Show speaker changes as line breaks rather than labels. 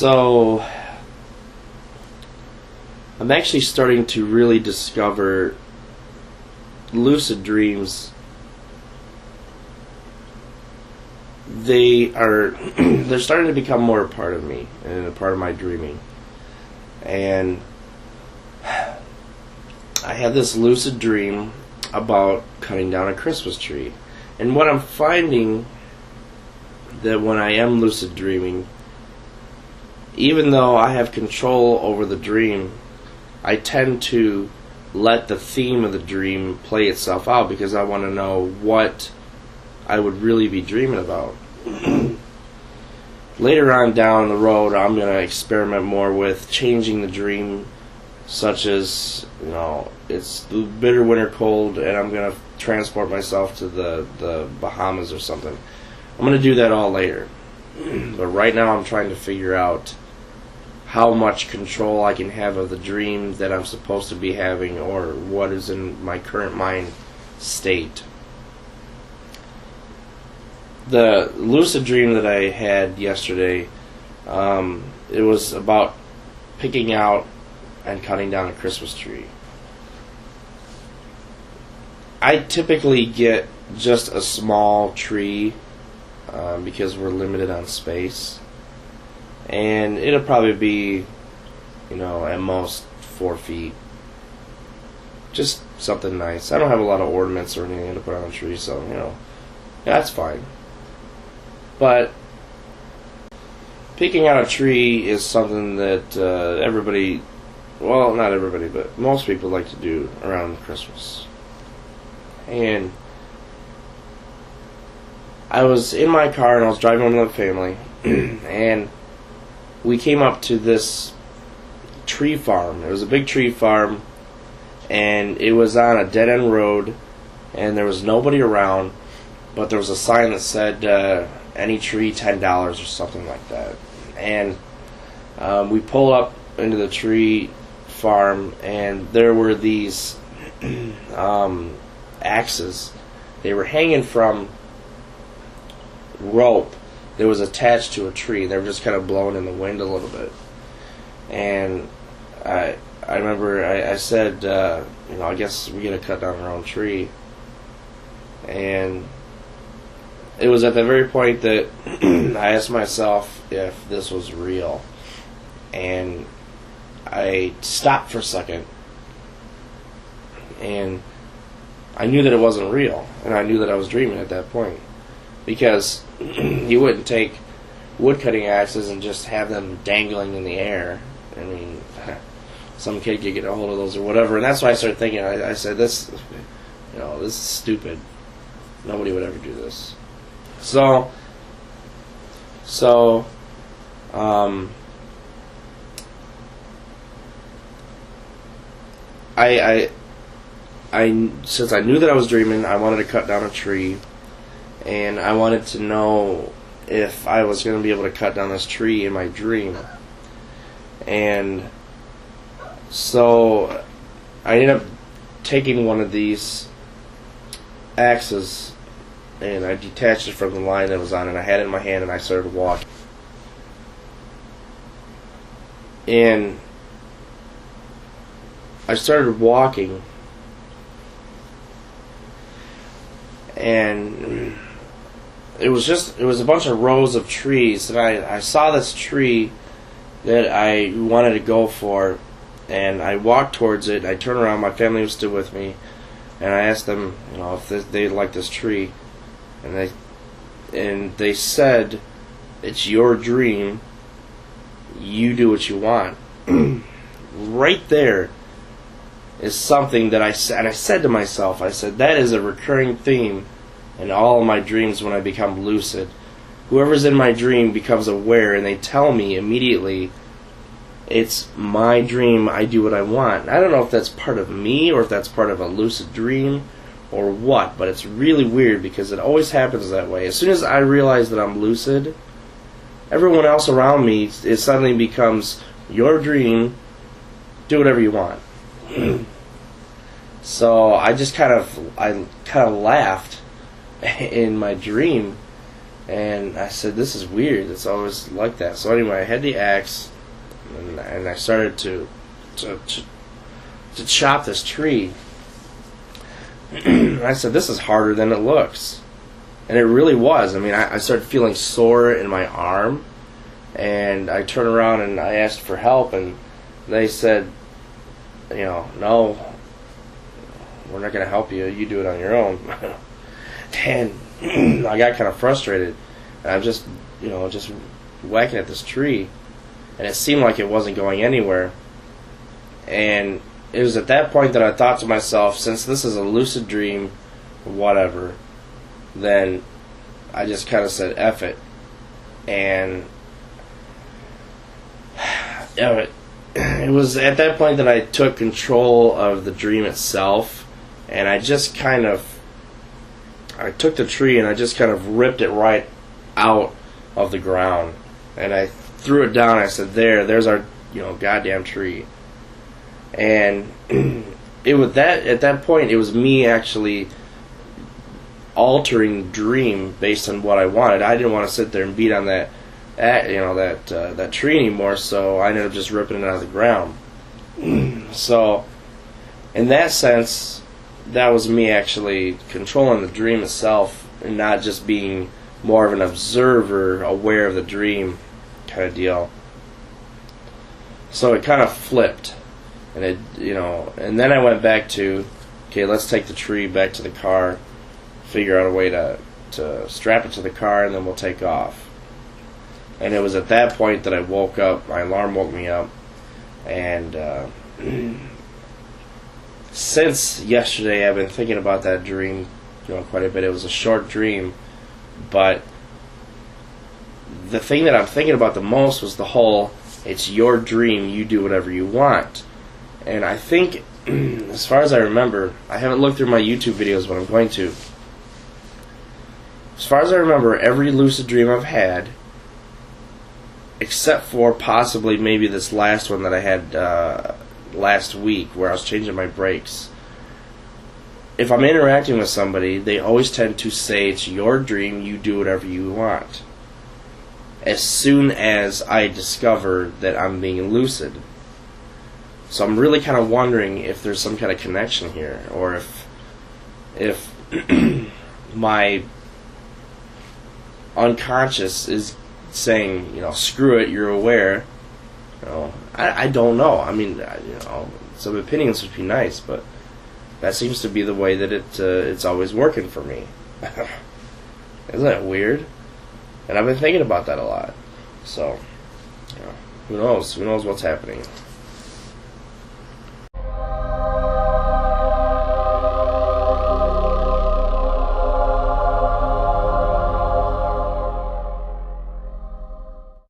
So I'm actually starting to really discover lucid dreams. They're starting to become more a part of me and a part of my dreaming. And I had this lucid dream about cutting down a Christmas tree. And what I'm finding, that when I am lucid dreaming, even though I have control over the dream, I tend to let the theme of the dream play itself out because I want to know what I would really be dreaming about. Later on down the road, I'm going to experiment more with changing the dream, such as, it's the bitter winter cold and I'm going to transport myself to the Bahamas or something. I'm going to do that all later. But right now I'm trying to figure out how much control I can have of the dream that I'm supposed to be having, or what is in my current mind state. The lucid dream that I had yesterday, it was about picking out and cutting down a Christmas tree. I typically get just a small tree because we're limited on space. And it'll probably be, at most 4 feet. Just something nice. I don't have a lot of ornaments or anything to put on a tree, so, that's fine. But picking out a tree is something that everybody, well, not everybody, but most people like to do around Christmas. And I was in my car and I was driving home with the family, and we came up to this tree farm. It was a big tree farm, and it was on a dead-end road, and there was nobody around, but there was a sign that said, any tree, $10 or something like that. And we pulled up into the tree farm, and there were these axes. They were hanging from rope that was attached to a tree. They were just kind of blowing in the wind a little bit. And I remember I said, I guess we gotta cut down our own tree. And it was at the very point that I asked myself if this was real. And I stopped for a second. And I knew that it wasn't real. And I knew that I was dreaming at that point. Because you wouldn't take wood cutting axes and just have them dangling in the air. I mean, some kid could get a hold of those or whatever. And that's why I started thinking. I said, this is stupid. Nobody would ever do this. So since I knew that I was dreaming, I wanted to cut down a tree. And I wanted to know if I was going to be able to cut down this tree in my dream. And so I ended up taking one of these axes, and I detached it from the line that was on it, and I had it in my hand, and I started walking. And I started walking, and it was a bunch of rows of trees, and I saw this tree that I wanted to go for, and I walked towards it. I turned around, my family was still with me, and I asked them, if they liked this tree, and they said, it's your dream, you do what you want. Right there is something that I said, and I said to myself, that is a recurring theme in all of my dreams when I become lucid. Whoever's in my dream becomes aware, and they tell me immediately, it's my dream, I do what I want. I don't know if that's part of me, or if that's part of a lucid dream, or what, but it's really weird because it always happens that way. As soon as I realize that I'm lucid, everyone else around me, it suddenly becomes your dream, do whatever you want. So I just kind of laughed in my dream, And I said, this is weird. It's always like that. So anyway, I had the axe, and I started to chop this tree. I said, this is harder than it looks. And it really was. I mean, I started feeling sore in my arm, and I turned around and I asked for help, and they said, no, we're not going to help you. You do it on your own. And I got kind of frustrated. And I'm just whacking at this tree, and it seemed like it wasn't going anywhere. And it was at that point that I thought to myself, since this is a lucid dream, whatever, then I just kind of said, F it. And it was at that point that I took control of the dream itself, and I just I took the tree and I just kind of ripped it right out of the ground, and I threw it down. I said, there's our goddamn tree. And it was at that point it was me actually altering the dream based on what I wanted. I didn't want to sit there and beat on that tree anymore, so I ended up just ripping it out of the ground. So in that sense, that was me actually controlling the dream itself, and not just being more of an observer, aware of the dream kind of deal. So it kind of flipped, and and then I went back to, okay, let's take the tree back to the car, figure out a way to strap it to the car, and then we'll take off. And it was at that point that I woke up. My alarm woke me up, and since yesterday I've been thinking about that dream quite a bit. It was a short dream, but the thing that I'm thinking about the most was the whole, it's your dream, you do whatever you want. And I think, as far as I remember, I haven't looked through my YouTube videos, but I'm going to. As far as I remember, every lucid dream I've had, except for possibly maybe this last one that I had last week, where I was changing my brakes, if I'm interacting with somebody, they always tend to say, it's your dream, you do whatever you want, as soon as I discover that I'm being lucid. So I'm really kind of wondering if there's some kind of connection here, or if my unconscious is saying, screw it, you're aware. I don't know. I mean, some opinions would be nice, but that seems to be the way that it's always working for me. Isn't that weird? And I've been thinking about that a lot. So, who knows? Who knows what's happening?